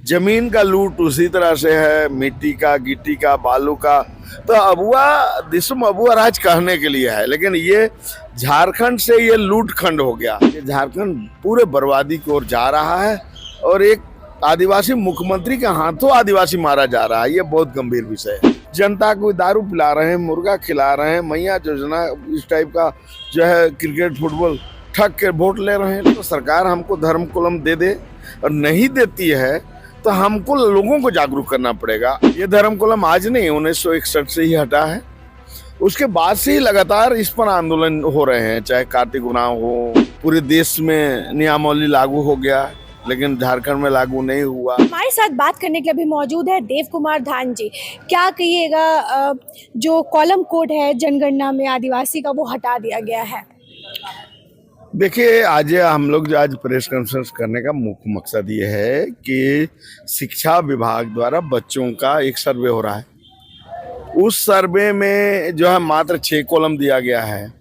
जमीन का लूट उसी तरह से है, मिट्टी का, गिट्टी का, बालू का। तो अबुआ दिसुम अबुआ राज कहने के लिए है, लेकिन ये झारखंड से ये लूट खंड हो गया। ये झारखंड पूरे बर्बादी की ओर जा रहा है और एक आदिवासी मुख्यमंत्री के हाथों आदिवासी मारा जा रहा है। ये बहुत गंभीर विषय है। जनता को दारू पिला रहे हैं, मुर्गा खिला रहे हैं, मैया योजना इस टाइप का जो है, क्रिकेट फुटबॉल ठग के वोट ले रहे हैं। तो सरकार हमको धर्म कोलम दे दे, और नहीं देती है तो हमको लोगों को जागरूक करना पड़ेगा। ये धर्म कोलम आज नहीं, 1961 से ही हटा है। उसके बाद से ही लगातार इस पर आंदोलन हो रहे हैं, चाहे कार्तिक उन्नाव हो। पूरे देश में नियमावली लागू हो गया, लेकिन झारखंड में लागू नहीं हुआ। हमारे साथ बात करने के लिए अभी मौजूद है देव कुमार धान जी। क्या कहिएगा, जो कॉलम कोड है जनगणना में आदिवासी का, वो हटा दिया गया है? देखिए, आज हम लोग जो आज प्रेस कॉन्फ्रेंस करने का मुख्य मकसद ये है कि शिक्षा विभाग द्वारा बच्चों का एक सर्वे हो रहा है। उस सर्वे में जो है मात्र 6 कॉलम दिया गया है,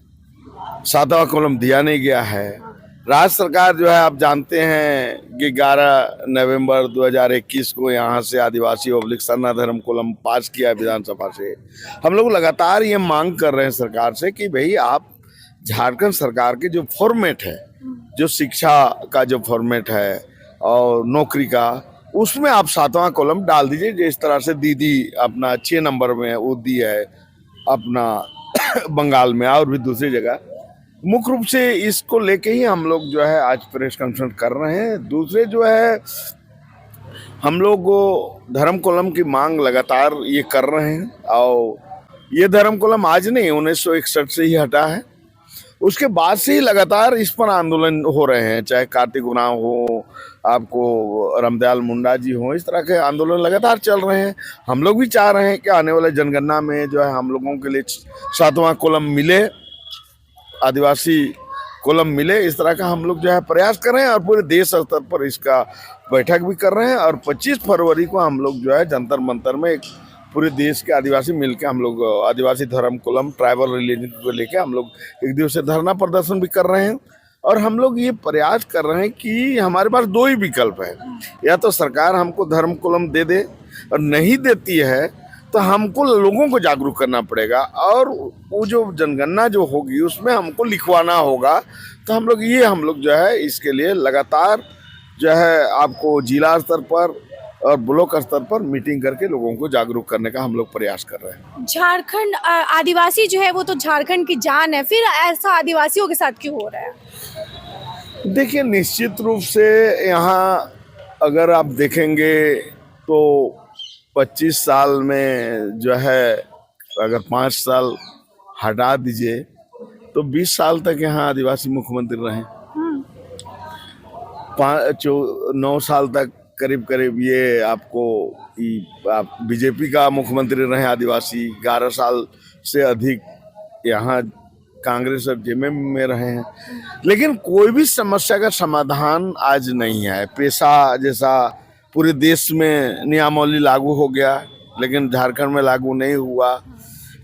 7वां कॉलम दिया नहीं गया है। राज्य सरकार जो है, आप जानते हैं कि 11 नवंबर 2021 को यहाँ से आदिवासी पब्लिक सरना धर्म कोलम पास किया विधानसभा से। हम लोग लगातार ये मांग कर रहे हैं सरकार से कि भाई आप झारखंड सरकार के जो फॉर्मेट है, जो शिक्षा का जो फॉर्मेट है और नौकरी का, उसमें आप 7वां कॉलम डाल दीजिए। जिस तरह से दीदी अपना 6 नंबर में वो दी है अपना बंगाल में और भी दूसरी जगह। मुख्य रूप से इसको लेके ही हम लोग जो है आज प्रेस कॉन्फ्रेंस कर रहे हैं। दूसरे जो है, हम लोग धर्म कोलम की मांग लगातार ये कर रहे हैं, और ये धर्म कोलम आज नहीं, 1961 से ही हटा है। उसके बाद से ही लगातार इस पर आंदोलन हो रहे हैं, चाहे कार्तिक उन्नाव हो, आपको रामदयाल मुंडा जी हो, इस तरह के आंदोलन लगातार चल रहे हैं। हम लोग भी चाह रहे हैं कि आने वाले जनगणना में जो है हम लोगों के लिए 7वां कॉलम मिले, आदिवासी कॉलम मिले। इस तरह का हम लोग जो है प्रयास कर रहे हैं और पूरे देश स्तर पर इसका बैठक भी कर रहे हैं। और 25 फरवरी को हम लोग जो है जंतर मंतर में एक पूरे देश के आदिवासी मिलकर हम लोग आदिवासी धर्म कोलम ट्राइबल रिलीजन को लेकर हम लोग एक दिवसीय धरना प्रदर्शन भी कर रहे हैं। और हम लोग ये प्रयास कर रहे हैं कि हमारे पास 2 ही विकल्प है, या तो सरकार हमको धर्म कोलम दे दे, और नहीं देती है तो हमको लोगों को जागरूक करना पड़ेगा। और वो जो जनगणना जो होगी उसमें हमको लिखवाना होगा। तो हम लोग जो है इसके लिए लगातार जो है आपको जिला स्तर पर और ब्लॉक स्तर पर मीटिंग करके लोगों को जागरूक करने का हम लोग प्रयास कर रहे हैं। झारखंड आदिवासी जो है वो तो झारखंड की जान है, फिर ऐसा आदिवासियों के साथ क्यों हो रहा है? देखिए, निश्चित रूप से यहाँ अगर आप देखेंगे तो 25 साल में जो है, अगर 5 साल हटा दीजिए तो 20 साल तक यहाँ आदिवासी मुख्यमंत्री रहे। 9 साल तक करीब करीब ये आपको आप बीजेपी का मुख्यमंत्री रहे आदिवासी। 11 साल से अधिक यहाँ कांग्रेस और जेएमएम में रहे हैं। लेकिन कोई भी समस्या का समाधान आज नहीं है। पेशा जैसा पूरे देश में नियमावली लागू हो गया, लेकिन झारखंड में लागू नहीं हुआ।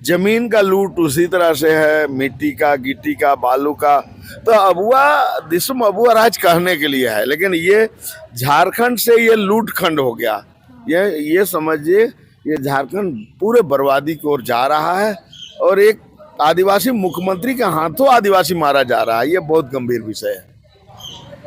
जमीन का लूट उसी तरह से है, मिट्टी का, गिट्टी का, बालू का। तो अबुआ दिसुम अबुआ राज कहने के लिए है, लेकिन ये झारखंड से ये लूट खंड हो गया। ये समझिए, ये झारखंड पूरे बर्बादी की ओर जा रहा है और एक आदिवासी मुख्यमंत्री के हाथों आदिवासी मारा जा रहा है। ये बहुत गंभीर विषय है।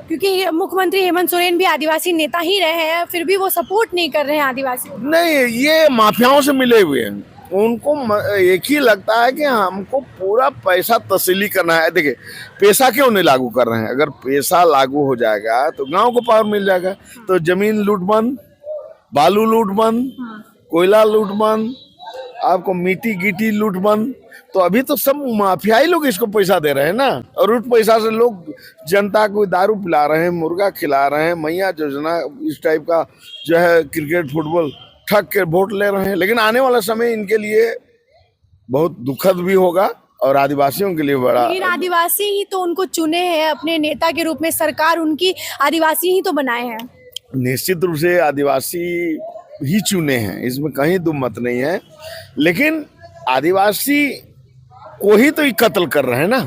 क्योंकि मुख्यमंत्री हेमंत सोरेन भी आदिवासी नेता ही रहे हैं, फिर भी वो सपोर्ट नहीं कर रहे हैं आदिवासी। नहीं, ये माफियाओं से मिले हुए हैं। उनको एक ही लगता है कि हमको पूरा पैसा तस्लीम करना है। देखिए, पैसा क्यों नहीं लागू कर रहे हैं? अगर पैसा लागू हो जाएगा तो गांव को पावर मिल जाएगा। तो जमीन लूट बंद, बालू लूट बंद, कोयला लूट बंद, आपको मिट्टी गिट्टी लूट बंद। तो अभी तो सब माफियाई लोग इसको पैसा दे रहे हैं ना, और उस पैसा से लोग जनता को दारू पिला रहे हैं, मुर्गा खिला रहे हैं, मैया योजना इस टाइप का जो है, क्रिकेट फुटबॉल ठग के वोट ले रहे हैं। लेकिन आने वाला समय इनके लिए बहुत दुखद भी होगा और आदिवासियों के लिए बड़ा। लेकिन आदिवासी ही तो उनको चुने हैं अपने नेता के रूप में, सरकार उनकी आदिवासी ही तो बनाए हैं। निश्चित रूप से आदिवासी ही चुने हैं, इसमें कहीं दो मत नहीं है। लेकिन आदिवासी को ही तो ये कत्ल कर रहे हैं ना।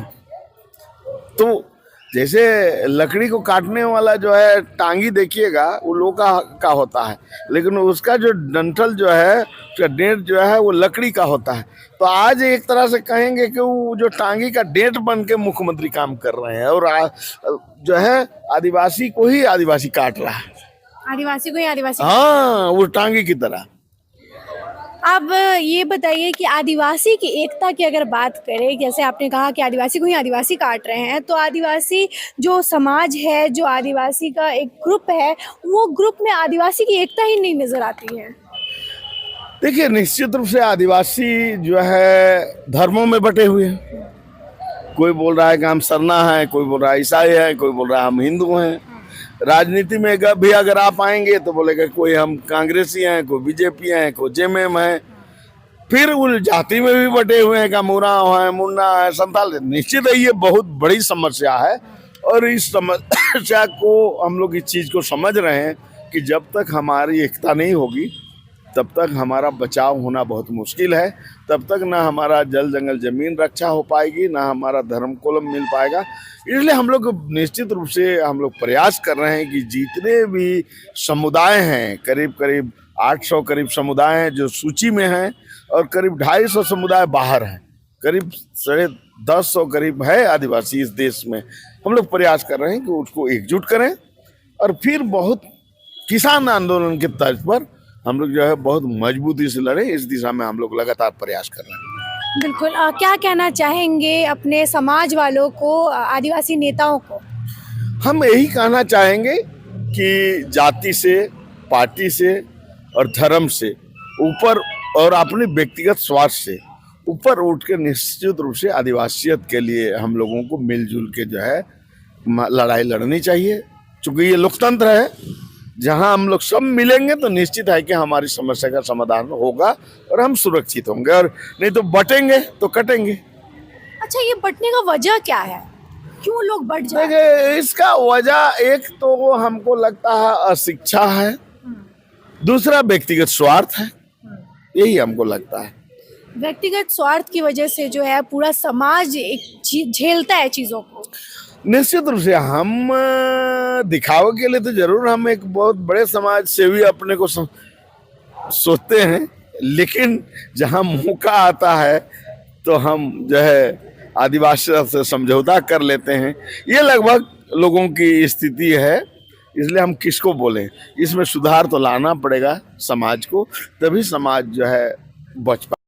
तो जैसे लकड़ी को काटने वाला जो है टांगी देखिएगा वो लोहा का होता है, लेकिन उसका जो डंठल जो है, उसका डेंट जो है वो लकड़ी का होता है। तो आज एक तरह से कहेंगे कि वो जो टांगी का डेंट बन के मुख्यमंत्री काम कर रहे हैं और जो है आदिवासी को ही आदिवासी काट रहा है। आदिवासी को ही आदिवासी। हाँ, वो टांगी की तरह। अब ये बताइए कि आदिवासी की एकता की अगर बात करें, जैसे आपने कहा कि आदिवासी को ही आदिवासी काट रहे हैं, तो आदिवासी जो समाज है, जो आदिवासी का एक ग्रुप है, वो ग्रुप में आदिवासी की एकता ही नहीं नजर आती है। देखिए, निश्चित रूप से आदिवासी जो है धर्मों में बटे हुए हैं। कोई बोल रहा है कि हम सरना है, कोई बोल रहा है ईसाई है, कोई बोल रहा है हम हिंदू हैं। राजनीति में भी अगर आप आएंगे तो बोलेगा कोई हम कांग्रेसी हैं, कोई बीजेपी हैं, कोई जेएमएम है। फिर उन जाति में भी बटे हुए हैं, का मुरा है, मुन्ना है, संताल। निश्चित है ये बहुत बड़ी समस्या है और इस समस्या को हम लोग इस चीज को समझ रहे हैं कि जब तक हमारी एकता नहीं होगी तब तक हमारा बचाव होना बहुत मुश्किल है। तब तक ना हमारा जल जंगल जमीन रक्षा हो पाएगी, ना हमारा धर्म कोलम मिल पाएगा। इसलिए हम लोग निश्चित रूप से हम लोग प्रयास कर रहे हैं कि जितने भी समुदाय हैं, करीब करीब 800 करीब समुदाय हैं जो सूची में हैं और करीब 250 समुदाय बाहर हैं, करीब 150 करीब है आदिवासी इस देश में। हम लोग प्रयास कर रहे हैं कि उसको एकजुट करें और फिर बहुत किसान आंदोलन के तर्ज पर हम लोग जो है बहुत मजबूती से लड़े। इस दिशा में हम लोग लगातार प्रयास कर रहे हैं। बिल्कुल। क्या कहना चाहेंगे अपने समाज वालों को, आदिवासी नेताओं को? हम यही कहना चाहेंगे कि जाति से, पार्टी से और धर्म से ऊपर और अपने व्यक्तिगत स्वार्थ से ऊपर उठ के निश्चित रूप से आदिवासियत के लिए हम लोगों को मिलजुल के जो है लड़ाई लड़नी चाहिए। चूंकि ये लोकतंत्र है, जहां हम लोग सब मिलेंगे तो निश्चित है कि हमारी समस्या का समाधान होगा और हम सुरक्षित होंगे, और नहीं तो बटेंगे तो कटेंगे। अच्छा, ये बंटने का वजह क्या है? क्यों लोग बंट जाते हैं? देखिए, इसका वजह एक तो हमको लगता है अशिक्षा है, दूसरा व्यक्तिगत स्वार्थ है। यही हमको लगता है। व्यक्तिगत स्वार्थ की वजह से जो है पूरा समाज एक झेलता है चीजों को। निश्चित रूप से हम दिखावे के लिए तो जरूर हम एक बहुत बड़े समाज सेवी अपने को सोचते हैं, लेकिन जहां मौका आता है तो हम जो है आदिवासी से समझौता कर लेते हैं। ये लगभग लोगों की स्थिति है, इसलिए हम किसको बोलें। इसमें सुधार तो लाना पड़ेगा समाज को, तभी समाज जो है बच पाए।